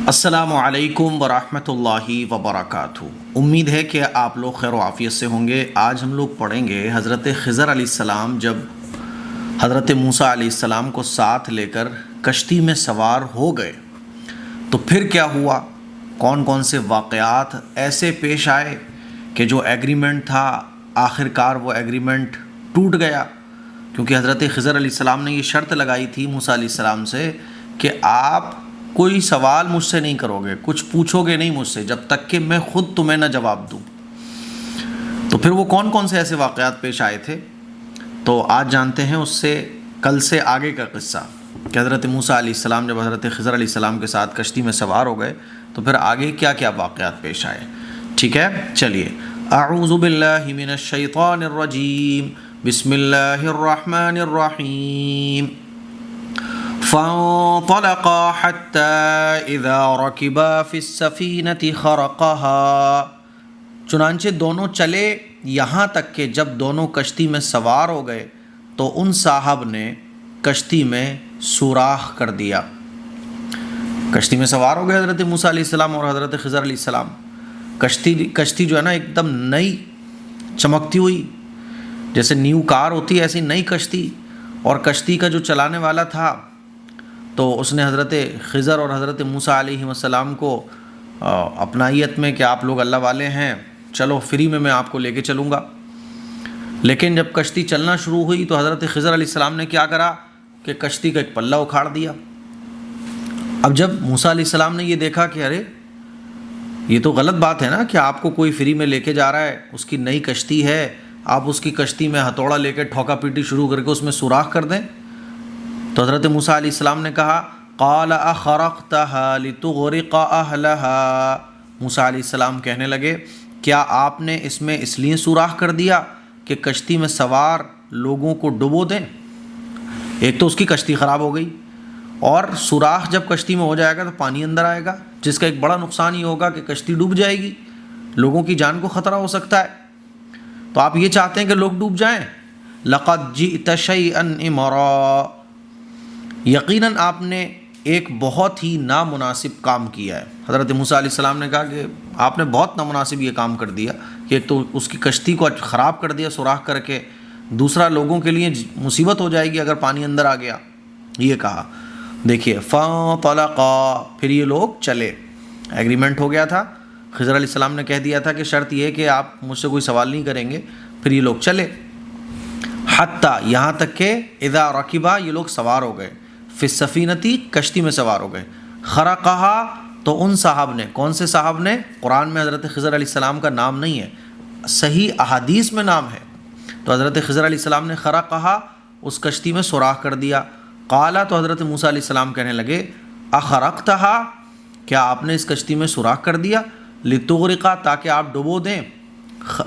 السلام علیکم ورحمۃ اللہ وبرکاتہ۔ امید ہے کہ آپ لوگ خیر و عافیت سے ہوں گے۔ آج ہم لوگ پڑھیں گے حضرت خضر علیہ السلام جب حضرت موسیٰ علیہ السلام کو ساتھ لے کر کشتی میں سوار ہو گئے تو پھر کیا ہوا، کون کون سے واقعات ایسے پیش آئے کہ جو ایگریمنٹ تھا آخر کار وہ ایگریمنٹ ٹوٹ گیا، کیونکہ حضرت خضر علیہ السلام نے یہ شرط لگائی تھی موسیٰ علیہ السلام سے کہ آپ کوئی سوال مجھ سے نہیں کرو گے، کچھ پوچھو گے نہیں مجھ سے جب تک کہ میں خود تمہیں نہ جواب دوں۔ تو پھر وہ کون کون سے ایسے واقعات پیش آئے تھے، تو آج جانتے ہیں اس سے کل سے آگے کا قصہ کہ حضرت موسیٰ علیہ السلام جب حضرت خضر علیہ السلام کے ساتھ کشتی میں سوار ہو گئے تو پھر آگے کیا کیا واقعات پیش آئے۔ ٹھیک ہے، چلیے۔ اعوذ باللہ من الشیطان الرجیم، بسم اللہ الرحمن الرحیم۔ فانطلقا حتى اذا ركبا في السفينة خرقها، چنانچہ دونوں چلے یہاں تک کہ جب دونوں کشتی میں سوار ہو گئے تو ان صاحب نے کشتی میں سوراخ کر دیا۔ کشتی میں سوار ہو گئے حضرت موسیٰ علیہ السلام اور حضرت خضر علیہ السلام۔ کشتی جو ہے نا ایک دم نئی چمکتی ہوئی، جیسے نیو کار ہوتی ہے ایسی نئی کشتی، اور کشتی کا جو چلانے والا تھا تو اس نے حضرت خضر اور حضرت موسیٰ علیہ السلام کو اپنائیت میں کہ آپ لوگ اللہ والے ہیں، چلو فری میں آپ کو لے کے چلوں گا۔ لیکن جب کشتی چلنا شروع ہوئی تو حضرت خضر علیہ السلام نے کیا کرا کہ کشتی کا ایک پلہ اکھاڑ دیا۔ اب جب موسیٰ علیہ السلام نے یہ دیکھا کہ ارے یہ تو غلط بات ہے نا کہ آپ کو کوئی فری میں لے کے جا رہا ہے، اس کی نئی کشتی ہے، آپ اس کی کشتی میں ہتھوڑا لے کے ٹھوکا پیٹی شروع کر کے اس میں سوراخ کر دیں۔ تو حضرت موسیٰ علیہ السلام نے کہا قال اخرقتها لتغرق اهلها، موسیٰ علیہ السلام کہنے لگے کیا آپ نے اس میں اس لیے سوراخ کر دیا کہ کشتی میں سوار لوگوں کو ڈبو دیں؟ ایک تو اس کی کشتی خراب ہو گئی، اور سوراخ جب کشتی میں ہو جائے گا تو پانی اندر آئے گا، جس کا ایک بڑا نقصان یہ ہوگا کہ کشتی ڈوب جائے گی، لوگوں کی جان کو خطرہ ہو سکتا ہے۔ تو آپ یہ چاہتے ہیں کہ لوگ ڈوب جائیں؟ لقد جئت شیئا امرا، یقیناً آپ نے ایک بہت ہی نامناسب کام کیا ہے۔ حضرت موسیٰ علیہ السلام نے کہا کہ آپ نے بہت نامناسب یہ کام کر دیا کہ ایک تو اس کی کشتی کو خراب کر دیا سوراخ کر کے، دوسرا لوگوں کے لیے مصیبت ہو جائے گی اگر پانی اندر آ گیا، یہ کہا۔ دیکھیے فانطلقا، پھر یہ لوگ چلے، ایگریمنٹ ہو گیا تھا، خضر علیہ السلام نے کہہ دیا تھا کہ شرط یہ ہے کہ آپ مجھ سے کوئی سوال نہیں کریں گے، پھر یہ لوگ چلے حتیٰ، یہاں تک کہ اذا رکبا، یہ لوگ سوار ہو گئے، فی السفینتی، کشتی میں سوار ہو گئے، خرقہا، تو ان صاحب نے، کون سے صاحب نے؟ قرآن میں حضرت خضر علیہ السلام کا نام نہیں ہے، صحیح احادیث میں نام ہے۔ تو حضرت خضر علیہ السلام نے خرقہا، اس کشتی میں سوراخ کر دیا۔ قالا، تو حضرت موسیٰ علیہ السلام کہنے لگے اخرقتہا، کیا آپ نے اس کشتی میں سوراخ کر دیا؟ لتغرقا، تاکہ آپ ڈبو دیں،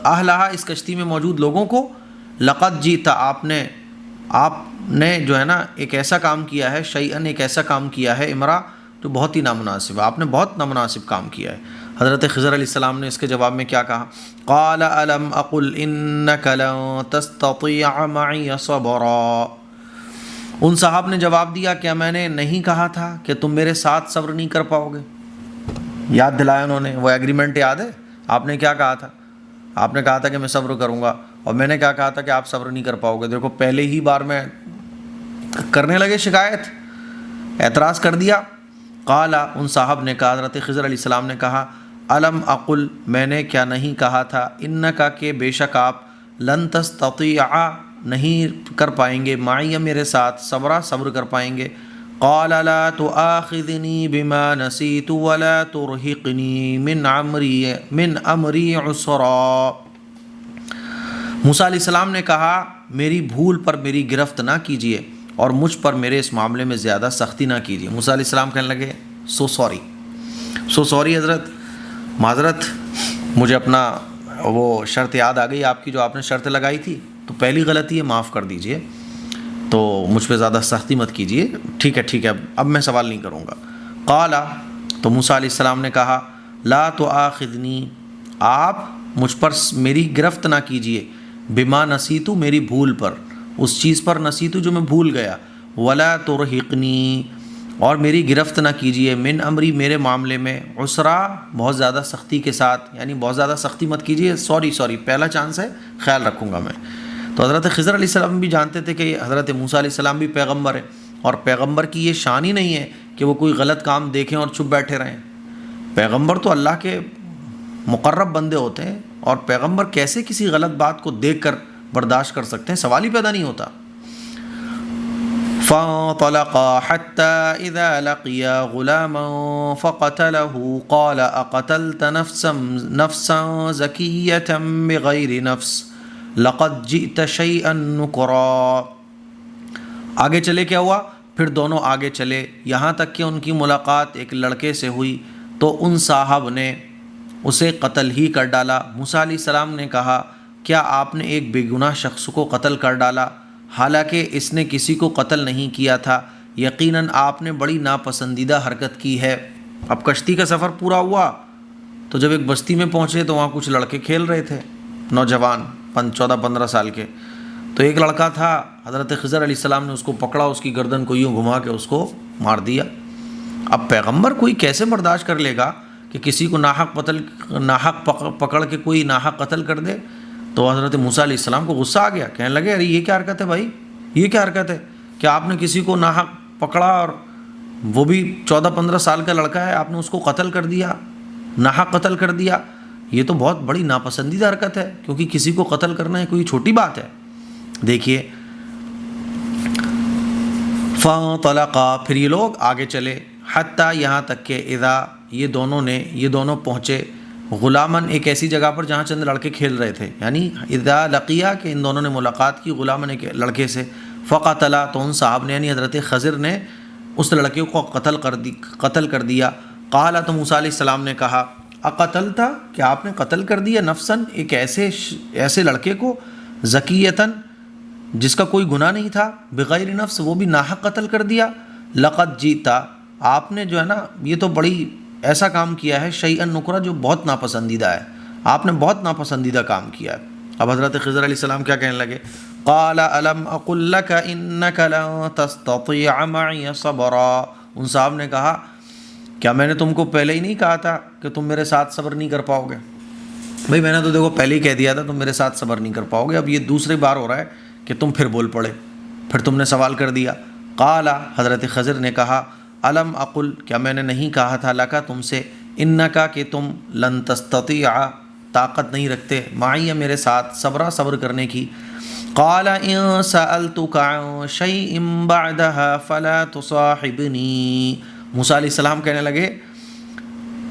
اہلہا، اس کشتی میں موجود لوگوں کو۔ لقد جئت، آپ نے جو ہے نا ایک ایسا کام کیا ہے، شیئن، ایک ایسا کام کیا ہے، امرا، جو بہت ہی نامناسب ہے، آپ نے بہت نامناسب کام کیا ہے۔ حضرت خضر علیہ السلام نے اس کے جواب میں کیا کہا؟ قال الم اقل انک لن تستطیع معی صبرا، ان صاحب نے جواب دیا کیا میں نے نہیں کہا تھا کہ تم میرے ساتھ صبر نہیں کر پاؤ گے؟ یاد دلایا انہوں نے، وہ ایگریمنٹ یاد ہے؟ آپ نے کیا کہا تھا؟ آپ نے کہا تھا کہ میں صبر کروں گا، اور میں نے کیا کہا تھا کہ آپ صبر نہیں کر پاؤ گے۔ دیکھو پہلے ہی بار میں کرنے لگے شکایت، اعتراض کر دیا۔ قالا، ان صاحب نے کہا، حضرت خضر علیہ السلام نے کہا الم اقل، میں نے کیا نہیں کہا تھا، انکا، کہ بے شک آپ، لن تستطیع، نہیں کر پائیں گے، معی، میرے ساتھ، صبرا، صبر کر پائیں گے۔ قال لا تؤاخذنی بما نسیت ولا ترہقنی من امری عسرا، موسیٰ علیہ السلام نے کہا میری بھول پر میری گرفت نہ کیجیے اور مجھ پر میرے اس معاملے میں زیادہ سختی نہ کیجیے۔ موسیٰ علیہ السلام کہنے لگے سو سوری حضرت، معذرت، مجھے اپنا وہ شرط یاد آ گئی آپ کی، جو آپ نے شرط لگائی تھی، تو پہلی غلطی ہے، معاف کر دیجئے، تو مجھ پہ زیادہ سختی مت کیجیے، ٹھیک ہے، اب میں سوال نہیں کروں گا۔ قالا، تو موسیٰ علیہ السلام نے کہا لا تؤاخذنی، آپ مجھ پر میری گرفت نہ کیجیے، بما نسیتو، میری بھول پر، اس چیز پر نسیتو جو میں بھول گیا، ولا ترہقنی، اور میری گرفت نہ کیجیے، من امری میرے معاملے میں، عسرا بہت زیادہ سختی کے ساتھ، یعنی بہت زیادہ سختی مت کیجیے، سوری پہلا چانس ہے، خیال رکھوں گا میں۔ تو حضرت خضر علیہ السلام بھی جانتے تھے کہ حضرت موسیٰ علیہ السلام بھی پیغمبر ہے، اور پیغمبر کی یہ شان ہی نہیں ہے کہ وہ کوئی غلط کام دیکھیں اور چپ بیٹھے رہیں۔ پیغمبر تو اللہ کے مقرب بندے ہوتے ہیں، اور پیغمبر کیسے کسی غلط بات کو دیکھ کر برداشت کر سکتے ہیں، سوال ہی پیدا نہیں ہوتا۔ فانطلقا حتى إذا لقيا غلاما فقتله قال أقتلت نفسا زكية بغير نفس لقد جئت شيئا نكرا۔ آگے چلے کیا ہوا؟ پھر دونوں آگے چلے یہاں تک کہ ان کی ملاقات ایک لڑکے سے ہوئی تو ان صاحب نے اسے قتل ہی کر ڈالا۔ موسیٰ علیہ السلام نے کہا کیا آپ نے ایک بے گناہ شخص کو قتل کر ڈالا حالانکہ اس نے کسی کو قتل نہیں کیا تھا؟ یقیناً آپ نے بڑی ناپسندیدہ حرکت کی ہے۔ اب کشتی کا سفر پورا ہوا تو جب ایک بستی میں پہنچے تو وہاں کچھ لڑکے کھیل رہے تھے، نوجوان 14-15 سال کے۔ تو ایک لڑکا تھا، حضرت خضر علیہ السلام نے اس کو پکڑا، اس کی گردن کو یوں گھما کے اس کو مار دیا۔ اب پیغمبر کوئی کیسے برداشت کر لے گا کہ کسی کو ناحق پکڑ کے کوئی ناحق قتل کر دے؟ تو حضرت موسیٰ علیہ السلام کو غصہ آ گیا، کہنے لگے ارے یہ کیا حرکت ہے بھائی، یہ کیا حرکت ہے کہ آپ نے کسی کو ناحق پکڑا، اور وہ بھی 14-15 سال کا لڑکا ہے، آپ نے اس کو قتل کر دیا، ناحق قتل کر دیا۔ یہ تو بہت بڑی ناپسندیدہ حرکت ہے، کیونکہ کسی کو قتل کرنا ہے کوئی چھوٹی بات ہے۔ دیکھیے فانطلقا، پھر یہ لوگ آگے چلے، حتیٰ یہاں تک کہ اذا یہ دونوں پہنچے غلامن ایک ایسی جگہ پر جہاں چند لڑکے کھیل رہے تھے، یعنی اذا لقیا کہ ان دونوں نے ملاقات کی غلامن ایک لڑکے سے، فقتلا تو ان صاحب نے یعنی حضرت خضر نے اس لڑکے کو قتل کر دیا۔ قال تو موسیٰ علیہ السلام نے کہا اقتلتا، کیا آپ نے قتل کر دیا نفسن ایک ایسے لڑکے کو، زکیتن جس کا کوئی گناہ نہیں تھا، بغیر نفس وہ بھی ناحق قتل کر دیا، لقد جیتا آپ نے جو ہے نا یہ تو بڑی ایسا کام کیا ہے، شیئا نکرا جو بہت ناپسندیدہ ہے، آپ نے بہت ناپسندیدہ کام کیا ہے۔ اب حضرت خضر علیہ السلام کیا کہنے لگے؟ قال الم اقل لك انك لن تستطيع معي صبرا، ان صاحب نے کہا کیا میں نے تم کو پہلے ہی نہیں کہا تھا کہ تم میرے ساتھ صبر نہیں کر پاؤ گے؟ بھائی میں نے تو دیکھو پہلے ہی کہہ دیا تھا تم میرے ساتھ صبر نہیں کر پاؤ گے، اب یہ دوسری بار ہو رہا ہے کہ تم پھر بول پڑے، پھر تم نے سوال کر دیا۔ قال حضرت خضر نے کہا الم اقل کیا میں نے نہیں کہا تھا لکا تم سے، انکا کہ تم لن تستطیع طاقت نہیں رکھتے، معی میرے ساتھ صبر کرنے کی۔ قال ان سألتک عن شیء بعدها فلا تصاحبنی، موسیٰ علیہ السلام کہنے لگے،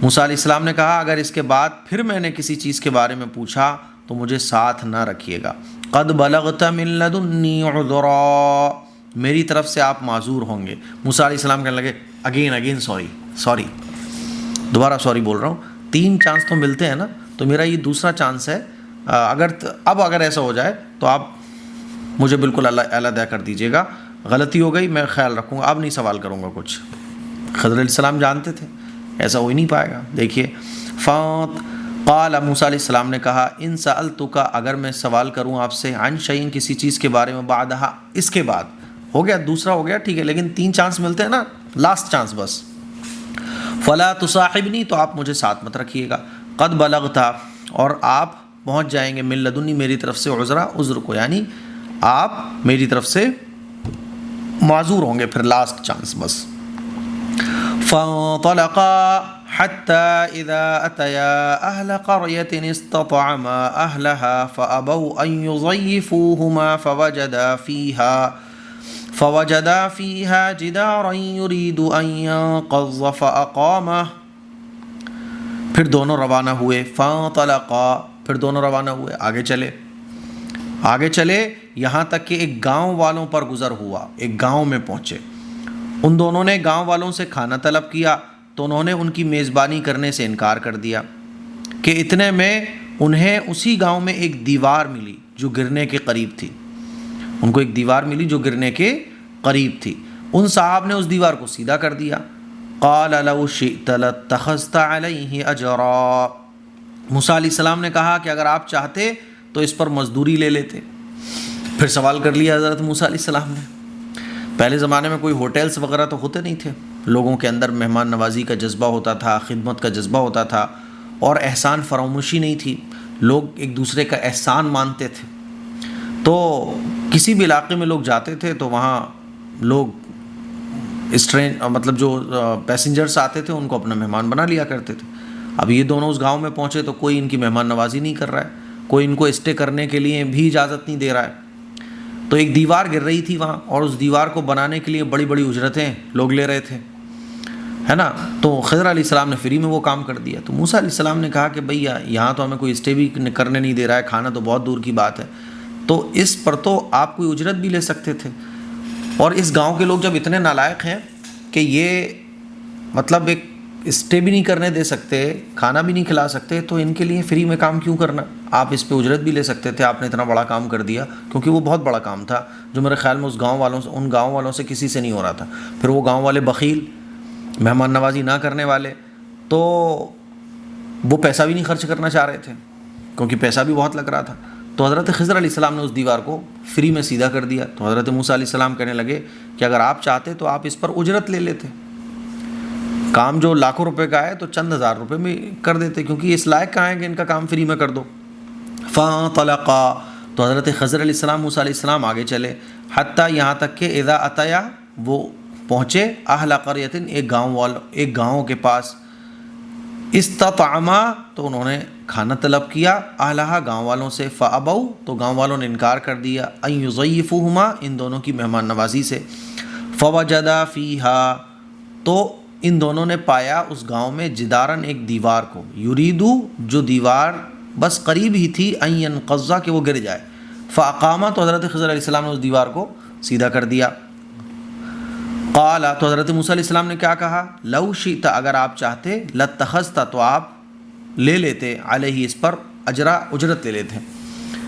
موسیٰ علیہ السلام نے کہا اگر اس کے بعد پھر میں نے کسی چیز کے بارے میں پوچھا تو مجھے ساتھ نہ رکھیے گا۔ قد بلغت من لدنی عذرا، میری طرف سے آپ معذور ہوں گے۔ موسیٰ علیہ السلام کہنے لگے اگین سوری، دوبارہ سوری بول رہا ہوں، 3 چانس تو ملتے ہیں نا، تو میرا یہ دوسرا چانس ہے، اگر ایسا ہو جائے تو آپ مجھے بالکل علیحدہ کر دیجیے گا، غلطی ہو گئی میں خیال رکھوں گا، اب نہیں سوال کروں گا کچھ۔ خضر علیہ السلام جانتے تھے ایسا ہو ہی نہیں پائے گا۔ دیکھیے قال موسیٰ علیہ السلام نے کہا ان سألتک اگر میں سوال کروں آپ سے، عن شیء کسی چیز کے بارے میں، بعدہا اس کے بعد، ہو گیا دوسرا ہو گیا ٹھیک ہے، لیکن 3 چانس ملتے ہیں نا، لاسٹ چانس بس، فلا تصاحبنی تو آپ مجھے ساتھ مت رکھیے گا، قد بلغتا اور آپ پہنچ جائیں گے، من لدنی میری طرف سے، عذر کو یعنی آپ میری طرف سے معذور ہوں گے، پھر لاسٹ چانس بس۔ فانطلقا حتى إذا أتيا أهل قرية استطعما أهلها فأبوا أن يضيفوهما فوجدا فيها جدارا يريد أن ينقض فأقامه، پھر دونوں روانہ ہوئے، فانطلقا پھر دونوں روانہ ہوئے، آگے چلے یہاں تک کہ ایک گاؤں والوں پر گزر ہوا، ایک گاؤں میں پہنچے، ان دونوں نے گاؤں والوں سے کھانا طلب کیا تو انہوں نے ان کی میزبانی کرنے سے انکار کر دیا کہ اتنے میں انہیں اسی گاؤں میں ایک دیوار ملی جو گرنے کے قریب تھی، ان کو ایک دیوار ملی جو گرنے کے قریب تھی، ان صاحب نے اس دیوار کو سیدھا کر دیا۔ قال لو شئت لاتخذت علیہ اجرا، موسیٰ علیہ السلام نے کہا کہ اگر آپ چاہتے تو اس پر مزدوری لے لیتے۔ پھر سوال کر لیا حضرت موسیٰ علیہ السلام نے، پہلے زمانے میں کوئی ہوٹلز وغیرہ تو ہوتے نہیں تھے، لوگوں کے اندر مہمان نوازی کا جذبہ ہوتا تھا، خدمت کا جذبہ ہوتا تھا، اور احسان فراموشی نہیں تھی، لوگ ایک دوسرے کا احسان مانتے تھے۔ تو کسی بھی علاقے میں لوگ جاتے تھے تو وہاں لوگ مطلب جو پیسنجرز آتے تھے ان کو اپنا مہمان بنا لیا کرتے تھے۔ اب یہ دونوں اس گاؤں میں پہنچے تو کوئی ان کی مہمان نوازی نہیں کر رہا ہے، کوئی ان کو اسٹے کرنے کے لیے بھی اجازت نہیں دے رہا ہے۔ تو ایک دیوار گر رہی تھی وہاں، اور اس دیوار کو بنانے کے لیے بڑی بڑی اجرتیں لوگ لے رہے تھے، ہے نا۔ تو خضر علیہ السلام نے فری میں وہ کام کر دیا۔ تو موسیٰ علیہ السلام نے کہا کہ بھیا یہاں تو ہمیں کوئی اسٹے بھی کرنے نہیں دے رہا ہے، کھانا تو بہت دور کی بات ہے، تو اس پر تو آپ کوئی اجرت بھی لے سکتے تھے۔ اور اس گاؤں کے لوگ جب اتنے نالائق ہیں کہ یہ مطلب ایک اسٹے بھی نہیں کرنے دے سکتے، کھانا بھی نہیں کھلا سکتے، تو ان کے لیے فری میں کام کیوں کرنا؟ آپ اس پہ اجرت بھی لے سکتے تھے، آپ نے اتنا بڑا کام کر دیا، کیونکہ وہ بہت بڑا کام تھا جو میرے خیال میں ان گاؤں والوں سے کسی سے نہیں ہو رہا تھا۔ پھر وہ گاؤں والے بخیل، مہمان نوازی نہ کرنے والے، تو وہ پیسہ بھی نہیں خرچ کرنا چاہ رہے تھے کیونکہ پیسہ بھی بہت لگ رہا تھا۔ تو حضرت خضر علیہ السلام نے اس دیوار کو فری میں سیدھا کر دیا۔ تو حضرت موسیٰ علیہ السلام کہنے لگے کہ اگر آپ چاہتے تو آپ اس پر اجرت لے لیتے، کام جو لاکھوں روپے کا ہے تو چند ہزار روپے میں کر دیتے، کیونکہ اس لائق کہاں ہے کہ ان کا کام فری میں کر دو۔ فانطلقا، تو حضرت خضر علیہ السلام موسیٰ علیہ السلام آگے چلے، حتیٰ یہاں تک کہ اذا اتیا، وہ پہنچے اہل قریۃ، ایک گاؤں کے پاس، استطعما، تو انہوں نے کھانا طلب کیا، اہلہا، گاؤں والوں سے، فابوا، تو گاؤں والوں نے انکار کر دیا، ان یضیفوہما، ان دونوں کی مہمان نوازی سے، فوجدا فیہا، تو ان دونوں نے پایا اس گاؤں میں جدارن، ایک دیوار کو، یریدو، جو دیوار بس قریب ہی تھی، ان ینقض، کہ وہ گر جائے، فاقاما، تو حضرت خضر علیہ السلام نے اس دیوار کو سیدھا کر دیا۔ قال، تو حضرت موسیٰ علیہ السلام نے کیا کہا، لو شئت، اگر آپ چاہتے، لاتخذت، تو آپ لے لیتے، علیہ، اس پر، اجرت لے لیتے۔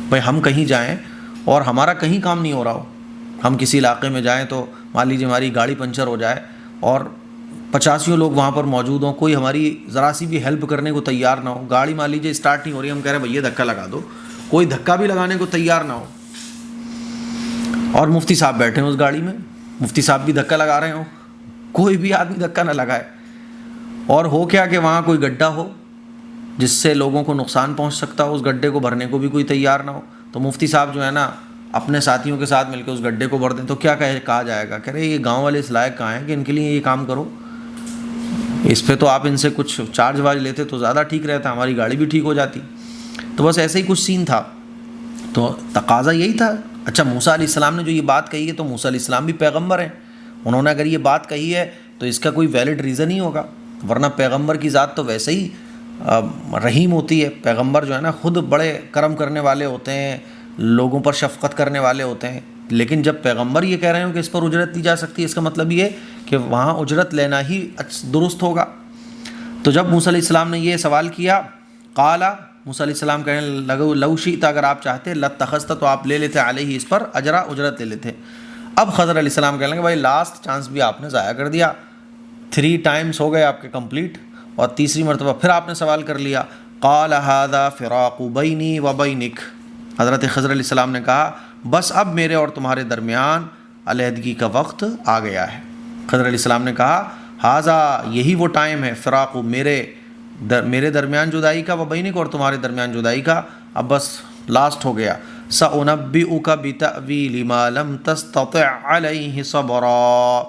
بھائی ہم کہیں جائیں اور ہمارا کہیں کام نہیں ہو رہا ہو، ہم کسی علاقے میں جائیں تو مان لیجیے ہماری گاڑی پنچر ہو جائے اور 85 لوگ وہاں پر موجود ہوں، کوئی ہماری ذرا سی بھی ہیلپ کرنے کو تیار نہ ہو، گاڑی مان لیجیے اسٹارٹ نہیں ہو رہی، ہم کہہ رہے ہیں بھیا دھکا لگا دو، کوئی دھکا بھی لگانے کو تیار نہ ہو، اور مفتی صاحب بیٹھے ہیں اس گاڑی میں، مفتی صاحب بھی دھکا لگا رہے ہوں، کوئی بھی آدمی دھکا نہ لگائے، اور ہو کیا کہ وہاں کوئی گڈھا ہو جس سے لوگوں کو نقصان پہنچ سکتا ہو، اس گڈھے کو بھرنے کو بھی کوئی تیار نہ ہو، تو مفتی صاحب جو ہے نا اپنے ساتھیوں کے ساتھ مل کے اس گڈھے کو بھر دیں، تو کیا کہا جائے گا، کہہ رہے یہ گاؤں والے اس لائق کہاں ہیں کہ ان کے لیے یہ کام کرو، اس پہ تو آپ ان سے کچھ چارج وارج لیتے تو زیادہ ٹھیک رہتا، ہماری گاڑی بھی ٹھیک ہو جاتی۔ تو بس ایسے ہی کچھ سین تھا، تو تقاضا یہی تھا۔ اچھا موسیٰ علیہ السلام نے جو یہ بات کہی ہے تو موسیٰ علیہ السلام بھی پیغمبر ہیں، انہوں نے اگر یہ بات کہی ہے تو اس کا کوئی ویلڈ ریزن ہی ہوگا، ورنہ پیغمبر کی ذات تو ویسے ہی رحیم ہوتی ہے، پیغمبر جو ہے نا خود بڑے کرم کرنے والے ہوتے ہیں، لوگوں پر شفقت کرنے والے ہوتے ہیں، لیکن جب پیغمبر یہ کہہ رہے ہوں کہ اس پر اجرت دی جا سکتی ہے، اس کا مطلب یہ کہ وہاں اجرت لینا ہی درست ہوگا۔ تو جب موسیٰ علیہ السلام نے یہ سوال کیا، قال، موسیٰ علیہ السلام کہنے لگے لو شئت، اگر آپ چاہتے، لاتخذت، تو آپ لے لیتے، علیہ، اس پر، اجرت لے لیتے۔ اب خضر علیہ السلام کہنے لگے بھائی لاسٹ چانس بھی آپ نے ضائع کر دیا، 3 ٹائمز ہو گئے آپ کے کمپلیٹ، اور تیسری مرتبہ پھر آپ نے سوال کر لیا۔ قال ھذا فراق بینی و بینک، حضرت خضر علیہ السلام نے کہا بس اب میرے اور تمہارے درمیان علیحدگی کا وقت آ گیا ہے۔ خضر علیہ السلام نے کہا ھذا، یہی وہ ٹائم ہے، فراق، میرے درمیان جدائی کا، و بینک، اور تمہارے درمیان جدائی کا، اب بس لاسٹ ہو گیا۔ سأنبئک بتأویل ما لم تستطع علیہ صبرا،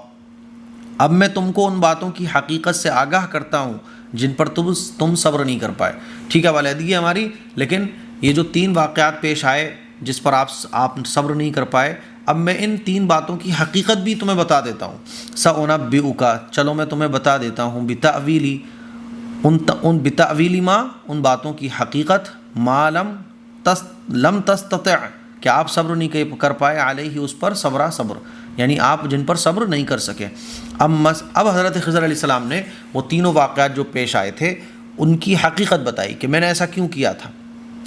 اب میں تم کو ان باتوں کی حقیقت سے آگاہ کرتا ہوں جن پر تم صبر نہیں کر پائے۔ ٹھیک ہے علیحدگی ہماری، لیکن یہ جو 3 واقعات پیش آئے جس پر آپ صبر نہیں کر پائے، اب میں ان 3 باتوں کی حقیقت بھی تمہیں بتا دیتا ہوں۔ سأنبئک، چلو میں تمہیں بتا دیتا ہوں، بتأویلی، بتأویلی ما، ان باتوں کی حقیقت، ما لم تستطع، کہ آپ صبر نہیں کر پائے، علیہ، اس پر، صبر، یعنی آپ جن پر صبر نہیں کر سکے۔ اب حضرت خضر علیہ السلام نے وہ 3 واقعات جو پیش آئے تھے ان کی حقیقت بتائی کہ میں نے ایسا کیوں کیا تھا۔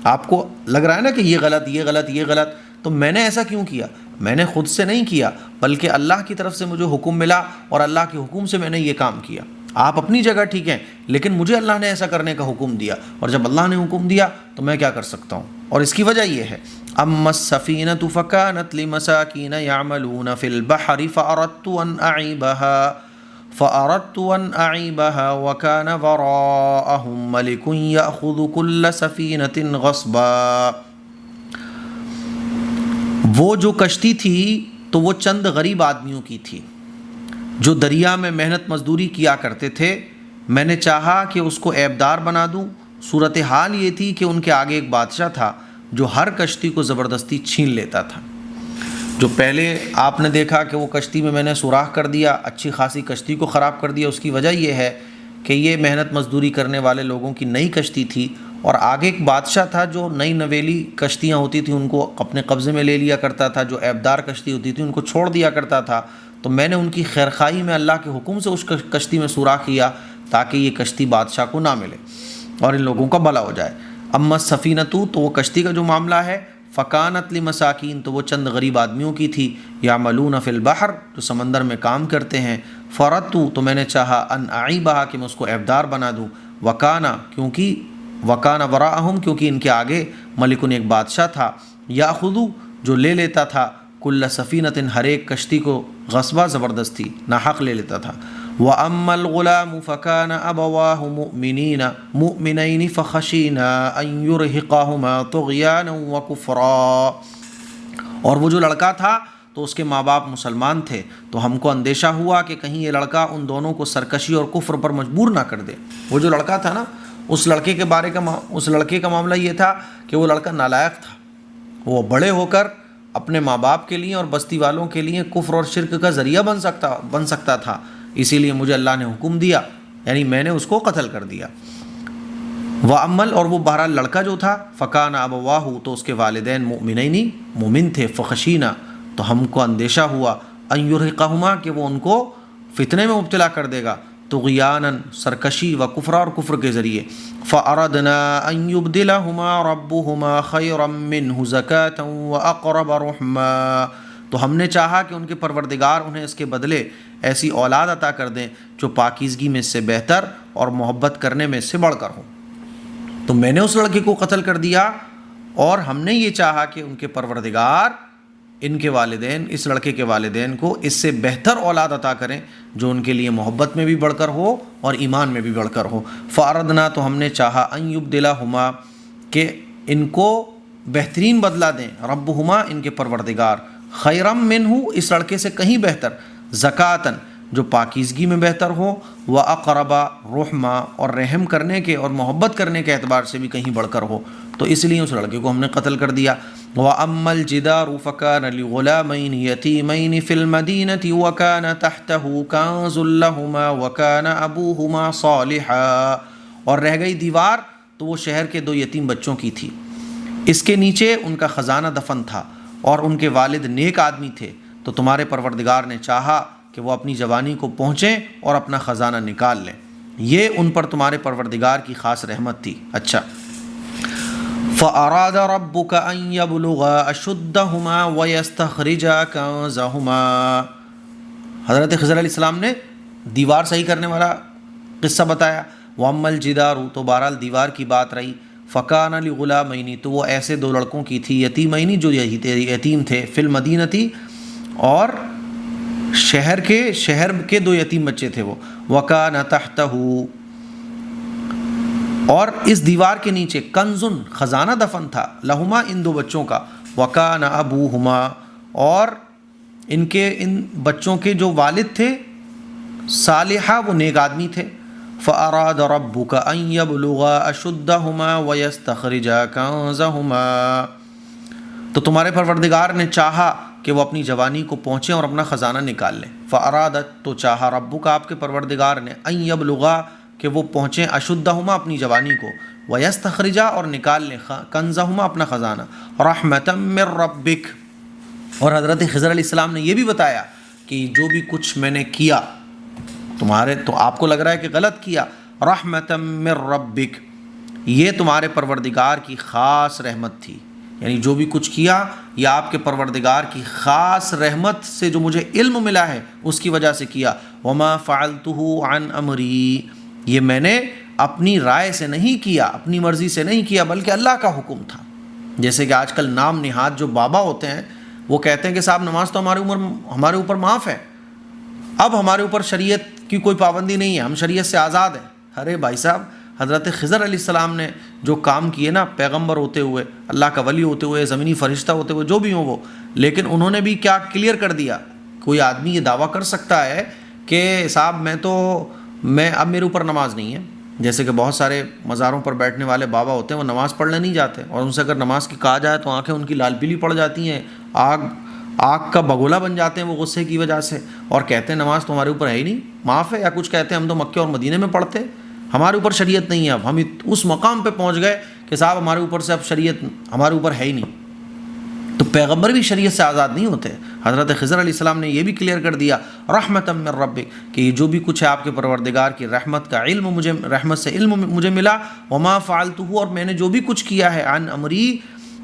آپ کو لگ رہا ہے نا کہ یہ غلط، تو میں نے ایسا کیوں کیا؟ میں نے خود سے نہیں کیا، بلکہ اللہ کی طرف سے مجھے حکم ملا اور اللہ کے حکم سے میں نے یہ کام کیا۔ آپ اپنی جگہ ٹھیک ہیں، لیکن مجھے اللہ نے ایسا کرنے کا حکم دیا، اور جب اللہ نے حکم دیا تو میں کیا کر سکتا ہوں؟ اور اس کی وجہ یہ ہے، اما السفینۃ فکانت لمساکین یعملون فی البحر فاردت ان اعیبها فأردت أن أعيبها وكان وراءهم ملك يأخذ كل سفينة غصبا۔ وہ جو کشتی تھی تو وہ چند غریب آدمیوں کی تھی جو دریا میں محنت مزدوری کیا کرتے تھے، میں نے چاہا کہ اس کو عیبدار بنا دوں۔ صورتحال یہ تھی کہ ان کے آگے ایک بادشاہ تھا جو ہر کشتی کو زبردستی چھین لیتا تھا۔ جو پہلے آپ نے دیکھا کہ وہ کشتی میں نے سوراخ کر دیا، اچھی خاصی کشتی کو خراب کر دیا، اس کی وجہ یہ ہے کہ یہ محنت مزدوری کرنے والے لوگوں کی نئی کشتی تھی، اور آگے ایک بادشاہ تھا جو نئی نویلی کشتیاں ہوتی تھیں ان کو اپنے قبضے میں لے لیا کرتا تھا، جو عیبدار کشتی ہوتی تھی ان کو چھوڑ دیا کرتا تھا۔ تو میں نے ان کی خیرخواہی میں اللہ کے حکم سے اس کشتی میں سوراخ کیا تاکہ یہ کشتی بادشاہ کو نہ ملے اور ان لوگوں کا بھلا ہو جائے۔ اما السفینۃ، تو وہ کشتی کا جو معاملہ ہے، فکانت لمساکین، تو وہ چند غریب آدمیوں کی تھی، یعملون فی البحر، جو سمندر میں کام کرتے ہیں، فردت، تو میں نے چاہا، ان اعیبھا، کہ میں اس کو عیبدار بنا دوں، وکانا، وکانا وراءہم، کیونکہ ان کے آگے ملکن، ایک بادشاہ تھا، یاخذ، جو لے لیتا تھا، کل سفینۃ، ہر ایک کشتی کو، غصبہ، زبردستی، ناحق لے لیتا تھا۔ وَأَمَّا الْغُلَامُ فَكَانَ أَبَوَاهُ مُؤْمِنَيْنِ فَخَشِينَا أَن يُرْهِقَهُمَا طُغْيَانًا وَكُفْرًا، اور وہ جو لڑکا تھا تو اس کے ماں باپ مسلمان تھے، تو ہم کو اندیشہ ہوا کہ کہیں یہ لڑکا ان دونوں کو سرکشی اور کفر پر مجبور نہ کر دے۔ وہ جو لڑکا تھا نا، اس لڑکے کا معاملہ یہ تھا کہ وہ لڑکا نالائق تھا، وہ بڑے ہو کر اپنے ماں باپ کے لیے اور بستی والوں کے لیے کفر اور شرک کا ذریعہ بن سکتا تھا، اسی لیے مجھے اللہ نے حکم دیا، یعنی میں نے اس کو قتل کر دیا۔ وَأَمَّل، اور وہ بہرحال لڑکا جو تھا، فَكَانَ أَبَوَاهُ، تو اس کے والدین، مؤمنین، مومن تھے، فَخَشِينَا، تو ہم کو اندیشہ ہوا، أَن يُرْهِقَهُمَا، کہ وہ ان کو فتنے میں مبتلا کر دے گا، طغیانًا، سرکشی، و کفر، اور کفر کے ذریعے۔ فَأَرَدْنَا أَن يُبْدِلَهُمَا رَبُّهُمَا خَيْرًا مِّنْهُ زَكَاةً وَأَقْرَبَ رُحْمًا، تو ہم نے چاہا کہ ان کے پروردگار انہیں اس کے بدلے ایسی اولاد عطا کر دیں جو پاکیزگی میں اس سے بہتر اور محبت کرنے میں اس سے بڑھ کر ہو۔ تو میں نے اس لڑکے کو قتل کر دیا، اور ہم نے یہ چاہا کہ ان کے پروردگار ان کے والدین، اس لڑکے کے والدین کو اس سے بہتر اولاد عطا کریں جو ان کے لیے محبت میں بھی بڑھ کر ہو اور ایمان میں بھی بڑھ کر ہو۔ فَأَرَدْنَا، تو ہم نے چاہا، أَن يُبْدِلَهُمَا، کہ ان کو بہترین بدلہ دیں، ربہما، ان کے پروردگار، خیرم منہ، اس لڑکے سے کہیں بہتر، زکاتن، جو پاکیزگی میں بہتر ہو، وَأَقْرَبَ رُحْمًا، اور رحم کرنے کے اور محبت کرنے کے اعتبار سے بھی کہیں بڑھ کر ہو، تو اس لیے اس لڑکے کو ہم نے قتل کر دیا۔ وَأَمَّا الْجِدَارُ فَكَانَ لِغُلَامَيْنِ يَتِيمَيْنِ فِي الْمَدِينَةِ وَكَانَ تَحْتَهُ كَنْزٌ لَهُمَا وَكَانَ أَبُوهُمَا صَالِحًا، اور رہ گئی دیوار تو وہ شہر کے دو یتیم بچوں کی تھی، اس کے نیچے ان کا خزانہ دفن تھا اور ان کے والد نیک آدمی تھے، تو تمہارے پروردگار نے چاہا کہ وہ اپنی جوانی کو پہنچیں اور اپنا خزانہ نکال لیں، یہ ان پر تمہارے پروردگار کی خاص رحمت تھی۔ اچھا، فَأَرَادَ رَبُّكَ أَن يَبْلُغَا أَشُدَّهُمَا وَيَسْتَخْرِجَا كَنزَهُمَا، حضرت خضر علیہ السلام نے دیوار صحیح کرنے والا قصہ بتایا۔ وَأَمَّا الْجِدَارُ، تو بہرحال دیوار کی بات رہی، فَكَانَ لِغُلَامَيْنِ، تو وہ ایسے دو لڑکوں کی تھی، یتیمین، جو یتیم تھے، فی المدینتی، اور شہر کے دو یتیم بچے تھے وہ، وَكَانَ تَحْتَهُ، اور اس دیوار کے نیچے، کنزن، خزانہ دفن تھا، لہما، ان دو بچوں کا، وَكَانَ أَبُوهُمَا، اور ان بچوں کے جو والد تھے، صالحہ، وہ نیک آدمی تھے۔ فَأَرَادَ رَبُّكَ أَن يَبْلُغَا أَشُدَّهُمَا وَيَسْتَخْرِجَا كَنزَهُمَا، تو تمہارے پروردگار نے چاہا کہ وہ اپنی جوانی کو پہنچیں اور اپنا خزانہ نکال لیں۔ فَأَرَادَ، تو چاہا، ربک، آپ کے پروردگار نے، أَن يَبْلُغَا، کہ وہ پہنچیں، أشُدَّهُمَا، اپنی جوانی کو، وَيَسْتَخْرِجَا، اور نکال لیں، كَنزَهُمَا، اپنا خزانہ، رَحْمَةً مِّن رَبِّكَ، اور حضرت خضر علیہ السلام نے یہ بھی بتایا کہ جو بھی کچھ میں نے کیا تمہارے، تو آپ کو لگ رہا ہے کہ غلط کیا، رحمۃ من ربک، یہ تمہارے پروردگار کی خاص رحمت تھی، یعنی جو بھی کچھ کیا یہ آپ کے پروردگار کی خاص رحمت سے جو مجھے علم ملا ہے اس کی وجہ سے کیا۔ وما فعلتہ عن امری، یہ میں نے اپنی رائے سے نہیں کیا، اپنی مرضی سے نہیں کیا، بلکہ اللہ کا حکم تھا۔ جیسے کہ آج کل نام نہاد جو بابا ہوتے ہیں وہ کہتے ہیں کہ صاحب نماز تو ہمارے اوپر معاف ہے، اب ہمارے اوپر شریعت کی کوئی پابندی نہیں ہے، ہم شریعت سے آزاد ہیں۔ ارے بھائی صاحب، حضرت خضر علیہ السلام نے جو کام کیے نا، پیغمبر ہوتے ہوئے، اللہ کا ولی ہوتے ہوئے، زمینی فرشتہ ہوتے ہوئے، جو بھی ہوں وہ، لیکن انہوں نے بھی کیا کلیئر کر دیا۔ کوئی آدمی یہ دعویٰ کر سکتا ہے کہ صاحب میں اب میرے اوپر نماز نہیں ہے، جیسے کہ بہت سارے مزاروں پر بیٹھنے والے بابا ہوتے ہیں، وہ نماز پڑھنے نہیں جاتے، اور ان سے اگر نماز کی کہا جائے تو آنکھیں ان کی لال پیلی پڑ جاتی ہیں، آگ کا بگولا بن جاتے ہیں وہ غصے کی وجہ سے، اور کہتے ہیں نماز تو ہمارے اوپر ہے ہی نہیں، معاف ہے، یا کچھ کہتے ہیں ہم تو مکے اور مدینے میں پڑھتے، ہمارے اوپر شریعت نہیں ہے۔ اب ہم اس مقام پہ پہنچ گئے کہ صاحب ہمارے اوپر سے اب شریعت ہمارے اوپر ہے ہی نہیں، تو پیغمبر بھی شریعت سے آزاد نہیں ہوتے۔ حضرت خضر علیہ السلام نے یہ بھی کلیئر کر دیا، رحمتا من ربک، کہ یہ جو بھی کچھ ہے آپ کے پروردگار کی رحمت کا علم، مجھے رحمت سے علم مجھے ملا، وما فعلتہ، اور میں نے جو بھی کچھ کیا ہے، عن امری،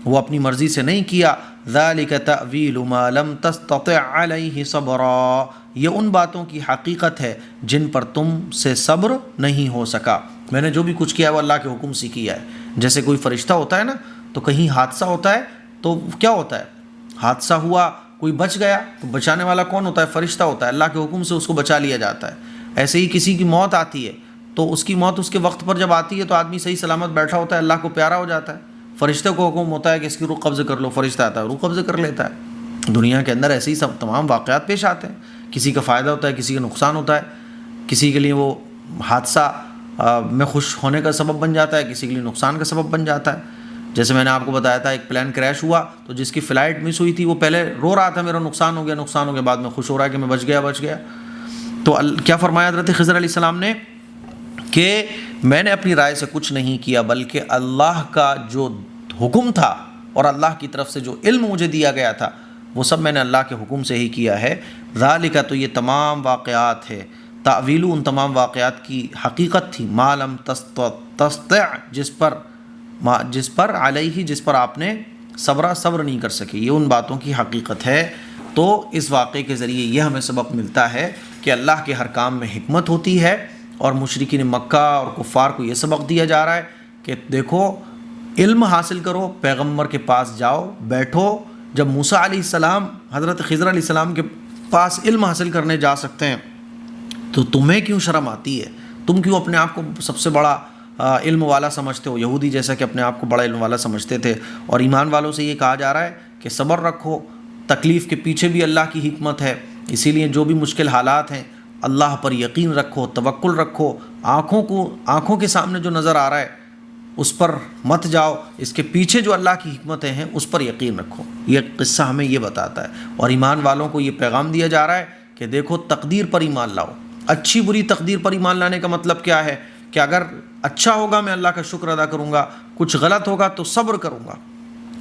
وہ اپنی مرضی سے نہیں کیا، ذالک تأویل ما لم تستطع علیہ صبرا، یہ ان باتوں کی حقیقت ہے جن پر تم سے صبر نہیں ہو سکا۔ میں نے جو بھی کچھ کیا ہے وہ اللہ کے حکم سے کیا ہے۔ جیسے کوئی فرشتہ ہوتا ہے نا، تو کہیں حادثہ ہوتا ہے تو کیا ہوتا ہے، حادثہ ہوا، کوئی بچ گیا تو بچانے والا کون ہوتا ہے؟ فرشتہ ہوتا ہے، اللہ کے حکم سے اس کو بچا لیا جاتا ہے۔ ایسے ہی کسی کی موت آتی ہے تو اس کی موت اس کے وقت پر جب آتی ہے تو آدمی صحیح سلامت بیٹھا ہوتا ہے، اللہ کو پیارا ہو جاتا ہے، فرشتے کو حکم ہوتا ہے کہ اس کی روح قبض کر لو، فرشتہ آتا ہے روح قبض کر لیتا ہے۔ دنیا کے اندر ایسے ہی سب تمام واقعات پیش آتے ہیں، کسی کا فائدہ ہوتا ہے، کسی کا نقصان ہوتا ہے، کسی کے لیے وہ حادثہ میں خوش ہونے کا سبب بن جاتا ہے، کسی کے لیے نقصان کا سبب بن جاتا ہے۔ جیسے میں نے آپ کو بتایا تھا، ایک پلین کریش ہوا تو جس کی فلائٹ مس ہوئی تھی وہ پہلے رو رہا تھا میرا نقصان ہو گیا، بعد میں خوش ہو رہا ہے کہ میں بچ گیا۔ تو کیا فرمایا حضرت خضر علیہ السلام نے کہ میں نے اپنی رائے سے کچھ نہیں کیا، بلکہ اللہ کا جو حکم تھا اور اللہ کی طرف سے جو علم مجھے دیا گیا تھا وہ سب میں نے اللہ کے حکم سے ہی کیا ہے۔ ذالک، تو یہ تمام واقعات ہے، تعویل ان تمام واقعات کی حقیقت تھی، ما لم تستطع، جس پر علیہ، جس پر آپ نے صبر نہیں کر سکے، یہ ان باتوں کی حقیقت ہے۔ تو اس واقعے کے ذریعے یہ ہمیں سبق ملتا ہے کہ اللہ کے ہر کام میں حکمت ہوتی ہے، اور مشرکین مکہ اور کفار کو یہ سبق دیا جا رہا ہے کہ دیکھو، علم حاصل کرو، پیغمبر کے پاس جاؤ، بیٹھو۔ جب موسیٰ علیہ السلام حضرت خضر علیہ السلام کے پاس علم حاصل کرنے جا سکتے ہیں تو تمہیں کیوں شرم آتی ہے؟ تم کیوں اپنے آپ کو سب سے بڑا علم والا سمجھتے ہو؟ یہودی جیسا کہ اپنے آپ کو بڑا علم والا سمجھتے تھے، اور ایمان والوں سے یہ کہا جا رہا ہے کہ صبر رکھو، تکلیف کے پیچھے بھی اللہ کی حکمت ہے، اسی لیے جو بھی مشکل حالات ہیں اللہ پر یقین رکھو، توکل رکھو، آنکھوں کے سامنے جو نظر آ رہا ہے اس پر مت جاؤ، اس کے پیچھے جو اللہ کی حکمتیں ہیں اس پر یقین رکھو۔ یہ قصہ ہمیں یہ بتاتا ہے، اور ایمان والوں کو یہ پیغام دیا جا رہا ہے کہ دیکھو، تقدیر پر ایمان لاؤ۔ اچھی بری تقدیر پر ایمان لانے کا مطلب کیا ہے کہ اگر اچھا ہوگا میں اللہ کا شکر ادا کروں گا، کچھ غلط ہوگا تو صبر کروں گا،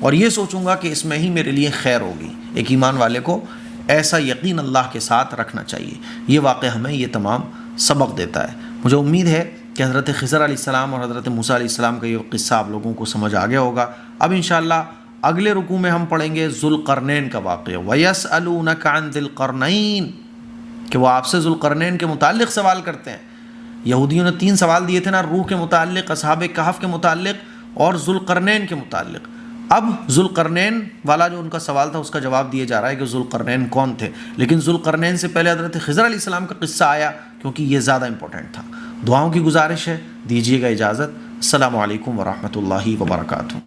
اور یہ سوچوں گا کہ اس میں ہی میرے لیے خیر ہوگی۔ ایک ایمان والے کو ایسا یقین اللہ کے ساتھ رکھنا چاہیے۔ یہ واقعہ ہمیں یہ تمام سبق دیتا ہے۔ مجھے امید ہے کہ حضرت خضر علیہ السلام اور حضرت موسیٰ علیہ السلام کا یہ قصہ آپ لوگوں کو سمجھ آ گیا ہوگا۔ اب انشاءاللہ اگلے رکوع میں ہم پڑھیں گے ذوالقرنین کا واقعہ، وَيَسْأَلُونَكَ عَنْ ذِي الْقَرْنَيْنِ، کہ وہ آپ سے ذوالقرنین کے متعلق سوال کرتے ہیں۔ یہودیوں نے 3 سوال دیے تھے نا، روح کے متعلق، اصحاب کہف کے متعلق اور ذوالقرنین کے متعلق۔ اب ذوالقرنین والا جو ان کا سوال تھا اس کا جواب دیا جا رہا ہے کہ ذوالقرنین کون تھے، لیکن ذوالقرنین سے پہلے حضرت خضر علیہ السلام کا قصہ آیا کیونکہ یہ زیادہ امپورٹنٹ تھا۔ دعاؤں کی گزارش ہے، دیجیے گا اجازت۔ السلام علیکم ورحمۃ اللہ وبرکاتہ۔